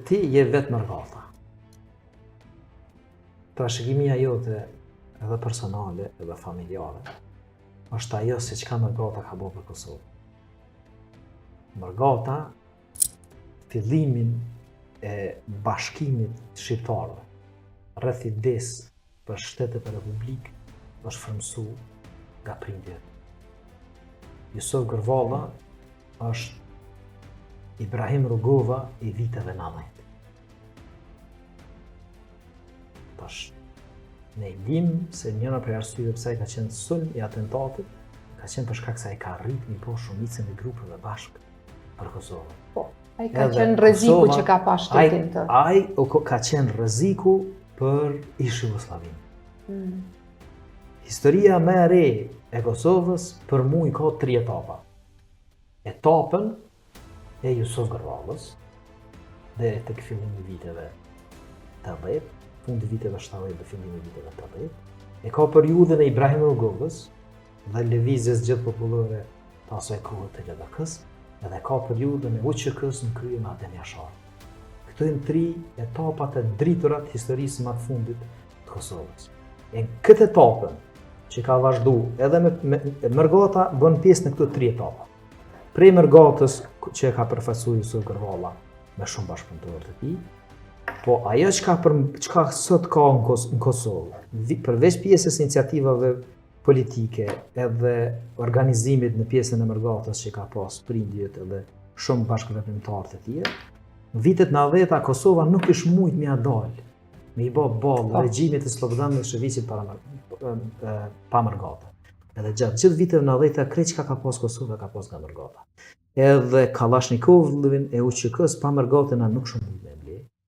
ti je vetë mërgata. Trashëgimia jote edhe personale edhe familjare është ajo se çka mërgata ka bërë për Kosovë. Mërgata, fillimin e bashkimit shqiptarëve rreth idesë për shtetet e republikë është frymësuar nga prindjet. Jusuf Gërvalla është Ibrahim Rugova i viteve 90. Tash, ne i dim se njëra prej arsyeve pse ai ka qenë sulm i atentatit, ka qenë për shkak se ai ka rrit mi po shumicën e grupeve bashkë për Kosovën. Po, ai ka qenë rreziku që ka pas shtetin të. Ai ka qenë rreziku për ish Jugosllavinë. Historia më e re e Kosovës për mua i ka 3 etapa. Etapën e Jusuf Gërvallës deri tek fillimi i viteve 80, fundi viteve 70 dhe fillimi i viteve 80. E ka periudhën e Ibrahim Rugovës dhe lëvizjes gjithë popullore të asaj kohe të LDK-s, edhe ka periudhën e UÇK-s në krye me Adem Jashar. Këto janë 3 etapat e dritura të historisë më të fundit të Kosovës. E në këtë etapën që ka vazhdu edhe me Mërgata bën pjesë në këto 3 etapa. Prej Mërgatës që ka përfaqësuar Jusuf Gërvalla me shumë bashkëpunëtorë të tij, po ajo çka sot ka në Kosovë, përveç pjesës iniciativave politike edhe organizimit në pjesën e Mërgatës që ka pas prindjet edhe shumë bashkëveprimtarë të tjerë, në vitet 90 Kosova nuk është mujt me dalë me i bë ballë regjimit të Slobodan Milosevicit pa Mërgata. Edhe gjatë gjithë viteve 90 krejt çka ka pas Kosova ka pas nga Mërgata. Edhe Kalashnikovin e UÇK-s pa Mërgatën nuk shumë mujt me